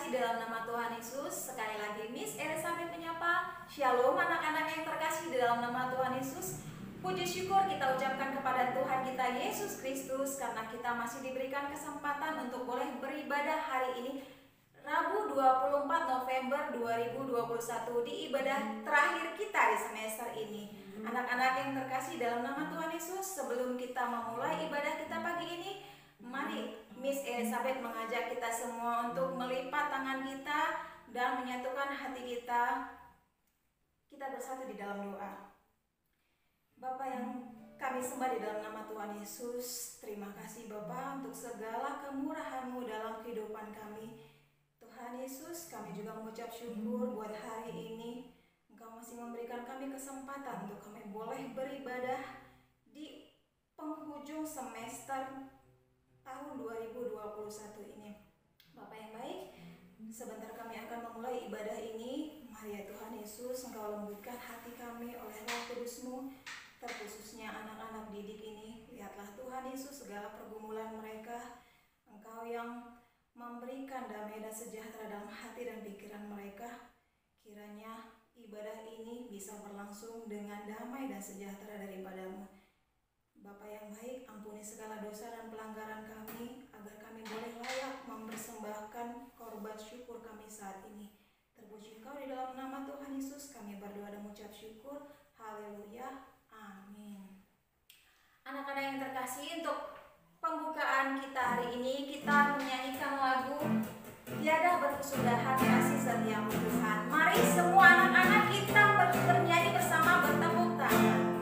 terkasih dalam nama Tuhan Yesus, sekali lagi Miss Elizabeth menyapa. Shalom anak-anak yang terkasih di dalam nama Tuhan Yesus. Puji syukur kita ucapkan kepada Tuhan kita Yesus Kristus karena kita masih diberikan kesempatan untuk boleh beribadah hari ini, Rabu 24 November 2021, di ibadah terakhir kita di semester ini. Anak-anak yang terkasih dalam nama Tuhan Yesus, sebelum kita memulai ibadah kita pagi ini, mari Miss Elizabeth mengajak kita semua untuk melipat tangan kita dan menyatukan hati kita. Kita bersatu di dalam doa. Bapa yang kami sembah di dalam nama Tuhan Yesus, terima kasih Bapa untuk segala kemurahan-Mu dalam kehidupan kami. Tuhan Yesus, kami juga mengucap syukur buat hari ini. Engkau masih memberikan kami kesempatan untuk kami boleh beribadah di penghujung semester tahun 2021 ini. Bapak yang baik, sebentar kami akan memulai ibadah ini. Mari ya Tuhan Yesus, Engkau lembutkan hati kami oleh Roh Kudus-Mu, terkhususnya anak-anak didik ini. Lihatlah Tuhan Yesus segala pergumulan mereka. Engkau yang memberikan damai dan sejahtera dalam hati dan pikiran mereka. Kiranya ibadah ini bisa berlangsung dengan damai dan sejahtera daripada-Mu. Bapa yang baik, ampuni segala dosa dan pelanggaran kami, agar kami boleh layak mempersembahkan korban syukur kami saat ini. Terpuji Engkau di dalam nama Tuhan Yesus, kami berdoa dan mengucap syukur. Haleluya, amin. Anak-anak yang terkasih, untuk pembukaan kita hari ini, kita menyanyikan lagu Tiada Berkesudahan Kasih Setiamu Tuhan. Mari semua anak-anak kita bernyanyi bersama, bertepuk tangan.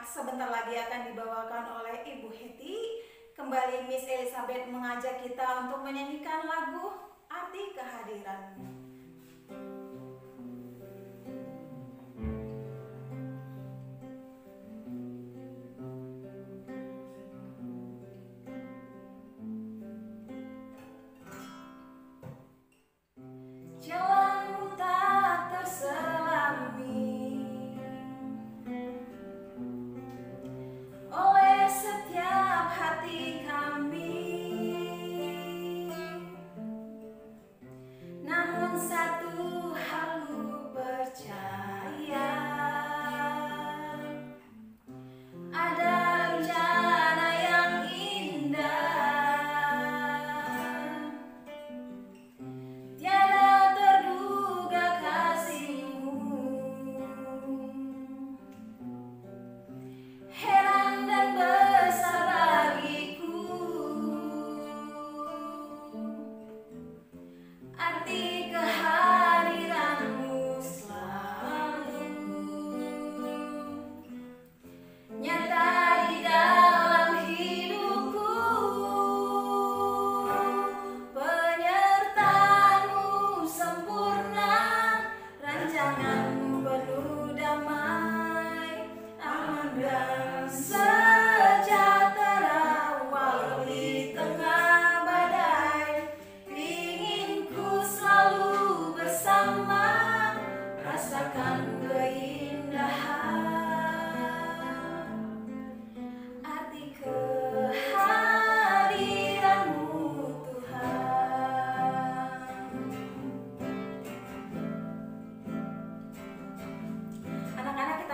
Sebentar lagi akan dibawakan oleh Ibu Heti. Kembali Miss Elizabeth mengajak kita untuk menyanyikan lagu Arti Kehadiran-Mu. Jalanmu tak terselami oleh setiap hati kami.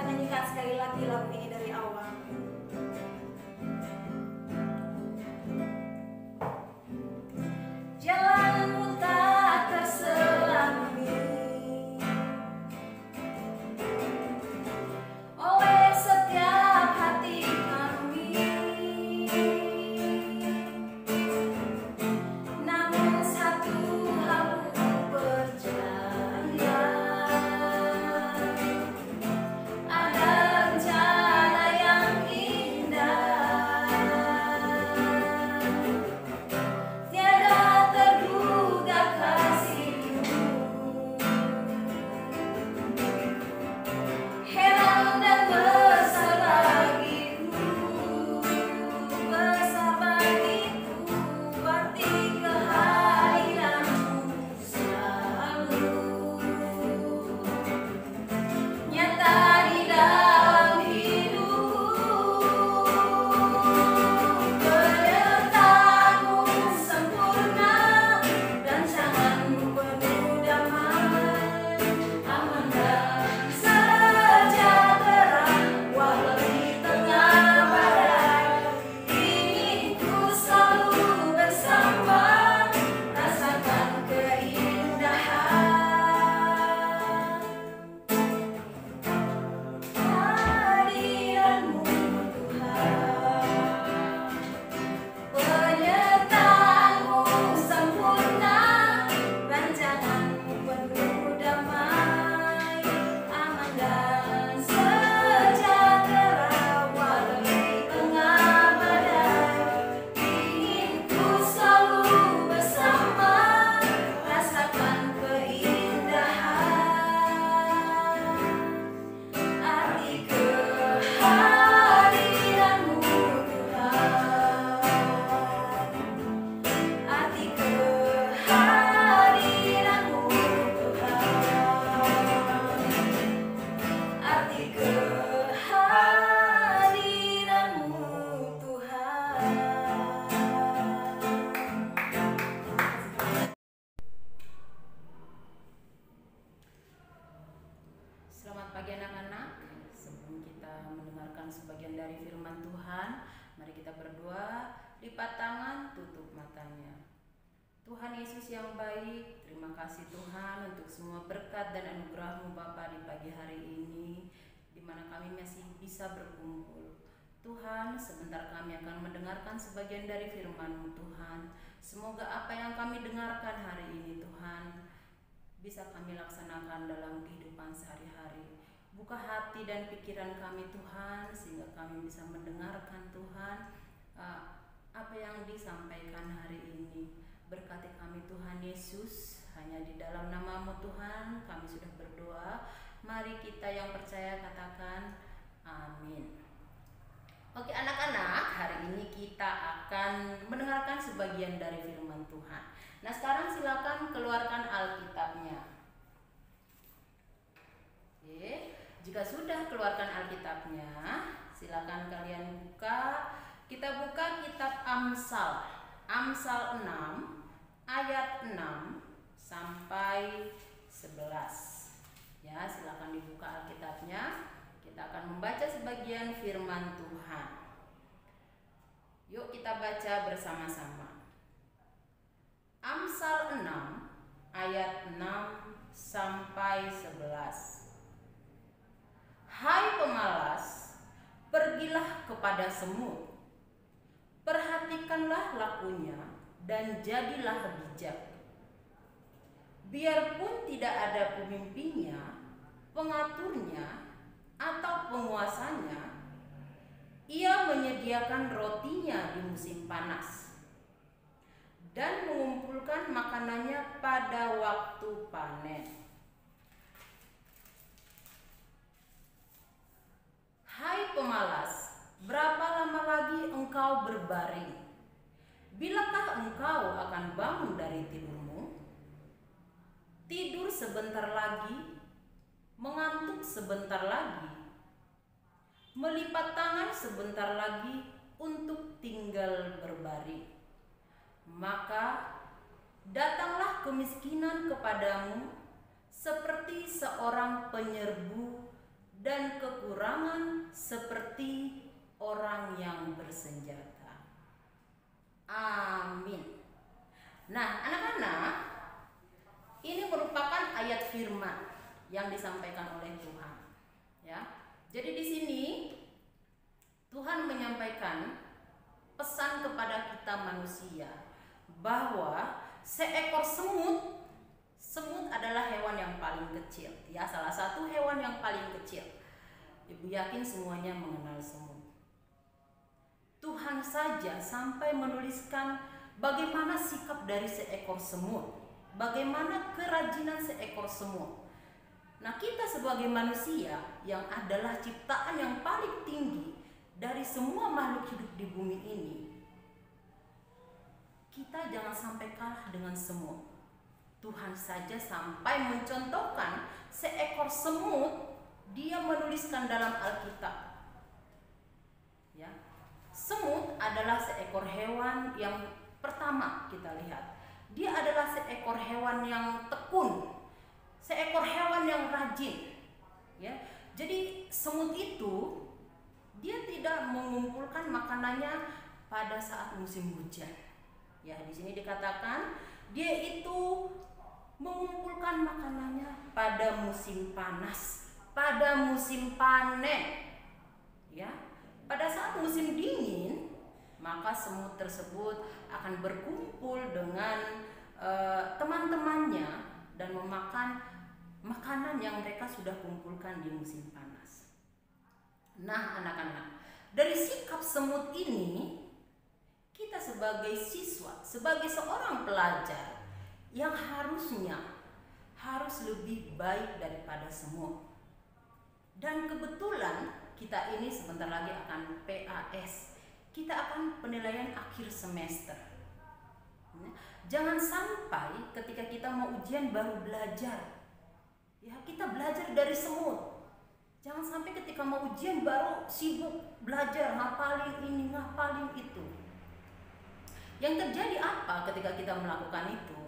nyanyikan sekali lagi lagu ini dari awal. Jalanmu tak terselami oleh setiap hati kami, namun satu hal ku percaya, ada rencana yang indah, tiada terduga kasihmu. Heran dan besar bagiku, besar bagiku arti kehadiranmu selalu nyata di dalam hidupku. Penyertaanmu sempurna, rancanganmu penuh damai, aman dan sejahtera walau di tengah badai. Ingin ku selalu bersama, rasakan keindahan hadiratmu Tuhan. Penyertaanmu sempurna, rancanganmu penuh damai, aman dan sejahtera walau di tengah badai. Ingin ku selalu bersama, rasakan keindahan arti kehadiranmu Tuhan, arti kehadiranmu Tuhan, arti kehadiranmu Tuhan. Selamat pagi anak-anak. Sebelum kita mendengarkan sebagian dari firman Tuhan, mari kita berdoa. Lipat tangan, tutup matanya. Tuhan Yesus yang baik, terima kasih Tuhan untuk semua berkat dan anugerah-Mu Bapa di pagi hari ini, di mana kami masih bisa berkumpul. Tuhan, sebentar kami akan mendengarkan sebagian dari firman-Mu Tuhan. Semoga apa yang kami dengarkan hari ini Tuhan bisa kami laksanakan dalam kehidupan sehari-hari. Buka hati dan pikiran kami Tuhan, sehingga kami bisa mendengarkan Tuhan apa yang disampaikan hari ini. Berkati kami Tuhan Yesus, hanya di dalam nama-Mu Tuhan kami sudah berdoa. Mari kita yang percaya katakan amin. Oke anak-anak, hari ini kita akan mendengarkan sebagian dari firman Tuhan. Nah sekarang silakan keluarkan Alkitabnya. Oke, jika sudah keluarkan Alkitabnya, silakan kalian buka. Kita buka kitab Amsal, Amsal 6 ayat 6 sampai 11. Ya, silakan dibuka Alkitabnya. Kita akan membaca sebagian firman Tuhan. Yuk kita baca bersama-sama. Amsal 6 ayat 6 sampai 11. Hai pemalas, pergilah kepada semut, perhatikanlah lakunya dan jadilah bijak. Biarpun tidak ada pemimpinnya, pengaturnya, atau penguasanya, ia menyediakan rotinya di musim panas dan mengumpulkan makanannya pada waktu panen. Hai pemalas, berapa lama lagi engkau berbaring? Bilakah engkau akan bangun dari tidurmu? Tidur sebentar lagi, mengantuk sebentar lagi, melipat tangan sebentar lagi untuk tinggal berbaring. Maka datanglah kemiskinan kepadamu seperti seorang penyerbu dan kekurangan seperti orang yang bersenjata. Amin. Nah, anak-anak, ini merupakan ayat firman yang disampaikan oleh Tuhan. Ya, jadi di sini Tuhan menyampaikan pesan kepada kita manusia bahwa seekor semut adalah hewan yang paling kecil. Ya, salah satu hewan yang paling kecil. Ibu yakin semuanya mengenal semut. Tuhan saja sampai menuliskan bagaimana sikap dari seekor semut, bagaimana kerajinan seekor semut. Nah, kita sebagai manusia yang adalah ciptaan yang paling tinggi dari semua makhluk hidup di bumi ini, kita jangan sampai kalah dengan semut. Tuhan saja sampai mencontohkan seekor semut, dia menuliskan dalam Alkitab. Ya, semut adalah seekor hewan yang pertama kita lihat. Dia adalah seekor hewan yang tekun, seekor hewan yang rajin. Ya, jadi semut itu dia tidak mengumpulkan makanannya pada saat musim hujan. Ya, di sini dikatakan dia itu mengumpulkan makanannya pada musim panas, pada musim panen. Ya, pada saat musim dingin, maka semut tersebut akan berkumpul dengan teman-temannya dan memakan makanan yang mereka sudah kumpulkan di musim panas. Nah, anak-anak, dari sikap semut ini, kita sebagai siswa, sebagai seorang pelajar yang harus lebih baik daripada semut. Dan kebetulan kita ini sebentar lagi akan PAS. Kita akan penilaian akhir semester. Jangan sampai ketika kita mau ujian baru belajar. Ya, kita belajar dari semut. Jangan sampai ketika mau ujian baru sibuk belajar, ngapalin ini, ngapalin itu. Yang terjadi apa ketika kita melakukan itu?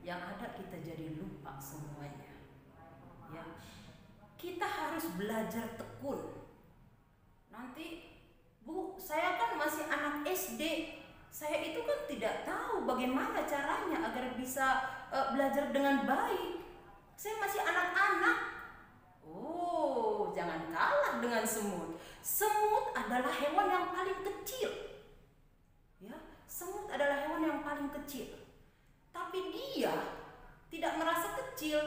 Yang ada kita jadi lupa semuanya. Ya, kita harus belajar tekun. Nanti, Bu, saya kan masih anak SD. Saya itu kan tidak tahu bagaimana caranya agar bisa belajar dengan baik. Saya masih anak-anak. Oh, jangan kalah dengan semut. Semut adalah hewan yang paling kecil. Ya, semut adalah hewan yang paling kecil. Tapi dia tidak merasa kecil.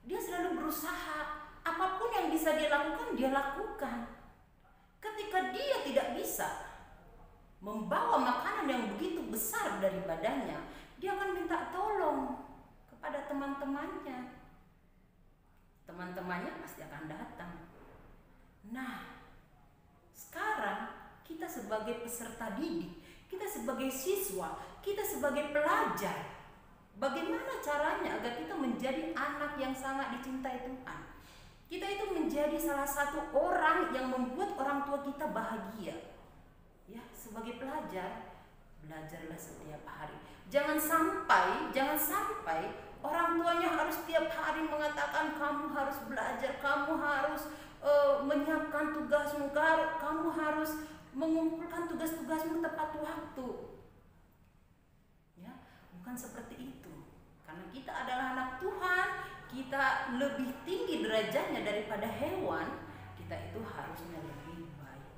Dia selalu berusaha. Apapun yang bisa dia lakukan, dia lakukan. Ketika dia tidak bisa membawa makanan yang begitu besar dari badannya, dia akan minta tolong kepada teman-temannya. Teman-temannya pasti akan datang. Nah, sekarang kita sebagai peserta didik, kita sebagai siswa, kita sebagai pelajar, bagaimana caranya agar kita menjadi anak yang sangat dicintai Tuhan? Kita itu menjadi salah satu orang yang membuat orang tua kita bahagia. Ya, sebagai pelajar, belajarlah setiap hari. Jangan sampai orang tuanya harus setiap hari mengatakan kamu harus belajar, kamu harus menyiapkan tugasmu, kamu harus mengumpulkan tugas-tugasmu tepat waktu. Ya, bukan seperti itu. Karena kita adalah anak Tuhan, kita lebih tinggi derajatnya daripada hewan, kita itu harusnya lebih baik.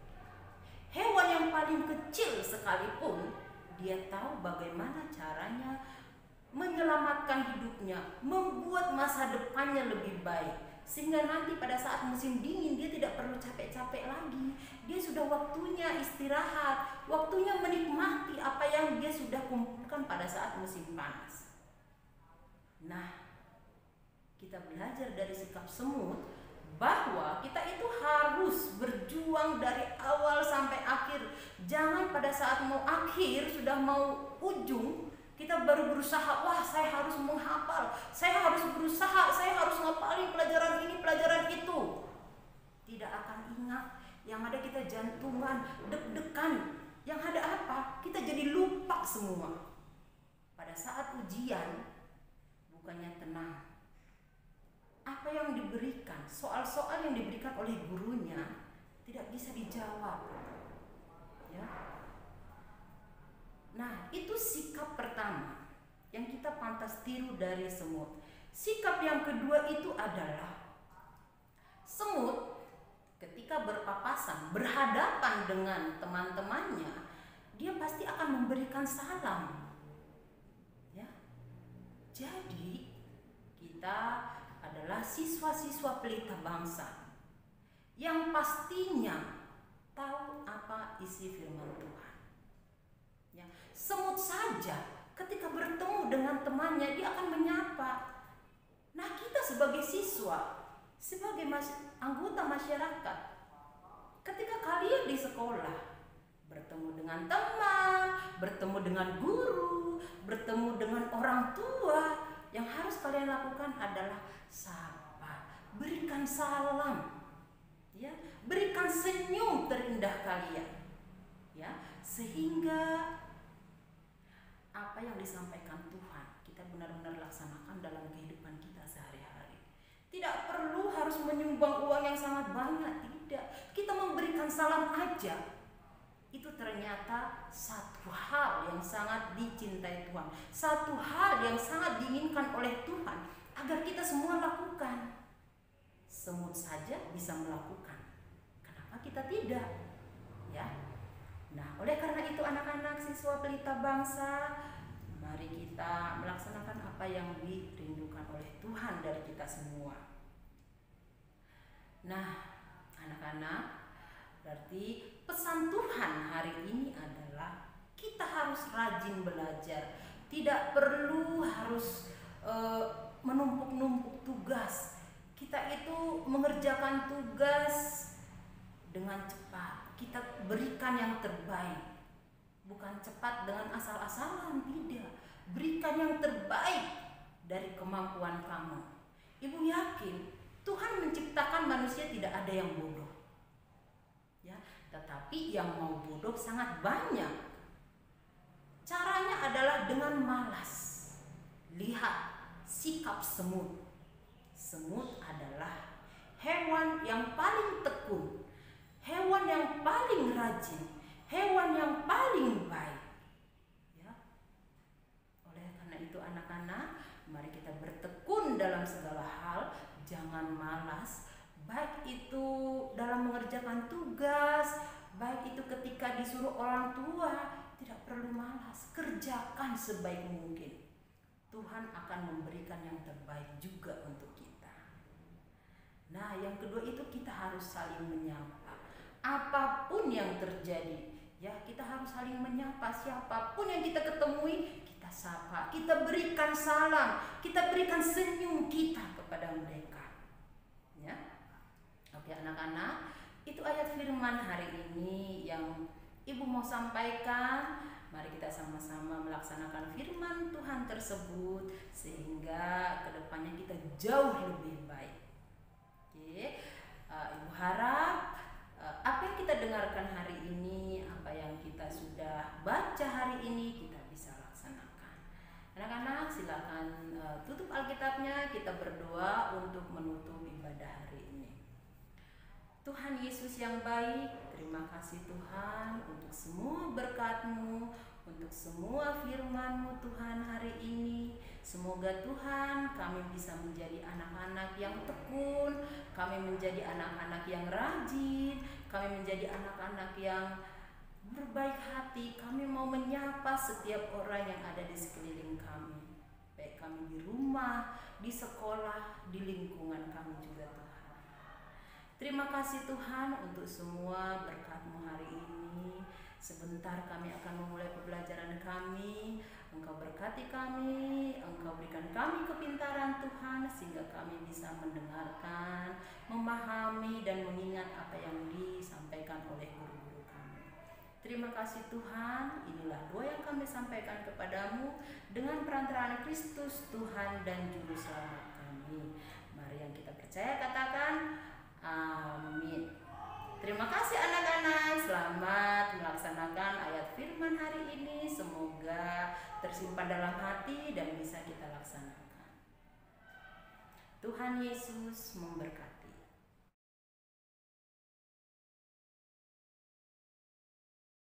Hewan yang paling kecil sekalipun, dia tahu bagaimana caranya menyelamatkan hidupnya, membuat masa depannya lebih baik. Sehingga nanti pada saat musim dingin dia tidak perlu capek-capek lagi. Dia sudah waktunya istirahat, waktunya menikmati apa yang dia sudah kumpulkan pada saat musim panas. Nah, kita belajar dari sikap semut bahwa kita itu harus berjuang dari awal sampai akhir. Jangan pada saat mau akhir, sudah mau ujung, kita baru berusaha, wah saya harus menghafal, saya harus berusaha, saya harus ngapalin pelajaran ini, pelajaran itu. Tidak akan ingat, yang ada kita jantungan, deg-degan. Yang ada apa? Kita jadi lupa semua. Pada saat ujian, bukannya tenang. Apa yang diberikan, soal-soal yang diberikan oleh gurunya tidak bisa dijawab. Ya. Nah, itu sikap pertama yang kita pantas tiru dari semut. Sikap yang kedua itu adalah semut ketika berpapasan, berhadapan dengan teman-temannya, dia pasti akan memberikan salam. Ya. Jadi, kita adalah siswa-siswa pelita bangsa yang pastinya tahu apa isi firman Tuhan. Ya. Semut saja ketika bertemu dengan temannya, dia akan menyapa. Nah, kita sebagai siswa, sebagai anggota masyarakat, ketika kalian di sekolah bertemu dengan teman, bertemu dengan guru, bertemu dengan orang tua, yang harus kalian lakukan adalah sapa, berikan salam, ya, berikan senyum terindah kalian, ya, sehingga apa yang disampaikan Tuhan kita benar-benar laksanakan dalam kehidupan kita sehari-hari. Tidak perlu harus menyumbang uang yang sangat banyak, tidak. Kita memberikan salam aja, itu ternyata satu hal yang sangat dicintai Tuhan, satu hal yang sangat diinginkan oleh Tuhan agar kita semua lakukan. Semut saja bisa melakukan, kenapa kita tidak? Ya. Nah, oleh karena itu anak-anak siswa pelita bangsa, mari kita melaksanakan apa yang dirindukan oleh Tuhan dari kita semua. Nah, anak-anak, berarti pesan Tuhan hari ini adalah kita harus rajin belajar. Tidak perlu harus menumpuk-numpuk tugas. Kita itu mengerjakan tugas dengan cepat. Kita berikan yang terbaik. Bukan cepat dengan asal-asalan, tidak. Berikan yang terbaik dari kemampuan kamu. Ibu yakin Tuhan menciptakan manusia tidak ada yang bodoh. Ya, tetapi yang mau bodoh sangat banyak. Caranya adalah dengan malas. Lihat sikap semut. Semut adalah hewan yang paling tekun, hewan yang paling rajin, hewan yang paling baik. Ya. Oleh karena itu anak-anak, mari kita bertekun dalam segala hal, jangan malas. Baik itu dalam mengerjakan tugas, baik itu ketika disuruh orang tua, tidak perlu malas, kerjakan sebaik mungkin. Tuhan akan memberikan yang terbaik juga untuk kita. Nah, yang kedua itu kita harus saling menyapa. Apapun yang terjadi, ya, kita harus saling menyapa. Siapapun yang kita ketemui, kita sapa, kita berikan salam, kita berikan senyum kita kepada mereka. Ya. Oke anak-anak, itu ayat firman hari ini yang Ibu mau sampaikan. Mari kita sama-sama melaksanakan firman Tuhan tersebut sehingga kedepannya kita jauh lebih baik. Oke, Ibu harap apa yang kita dengarkan hari ini, apa yang kita sudah baca hari ini kita bisa laksanakan. Anak-anak silakan tutup Alkitabnya, kita berdoa untuk menutup ibadah hari ini. Tuhan Yesus yang baik, terima kasih Tuhan untuk semua berkat-Mu, untuk semua firman-Mu Tuhan hari ini. Semoga Tuhan kami bisa menjadi anak-anak yang tekun, kami menjadi anak-anak yang rajin, kami menjadi anak-anak yang berbaik hati. Kami mau menyapa setiap orang yang ada di sekeliling kami, baik kami di rumah, di sekolah, di lingkungan kami juga Tuhan. Terima kasih Tuhan untuk semua berkat-Mu hari ini. Sebentar kami akan memulai pembelajaran kami. Engkau berkati kami, Engkau berikan kami kepintaran Tuhan sehingga kami bisa mendengarkan, memahami dan mengingat apa yang disampaikan oleh guru-guru kami. Terima kasih Tuhan, inilah doa yang kami sampaikan kepadamu dengan perantaraan Kristus Tuhan dan Juru Selamat kami. Mari yang kita percaya katakan amin. Terima kasih anak-anak, selamat melaksanakan ayat firman hari ini. Semoga tersimpan dalam hati dan bisa kita laksanakan. Tuhan Yesus memberkati.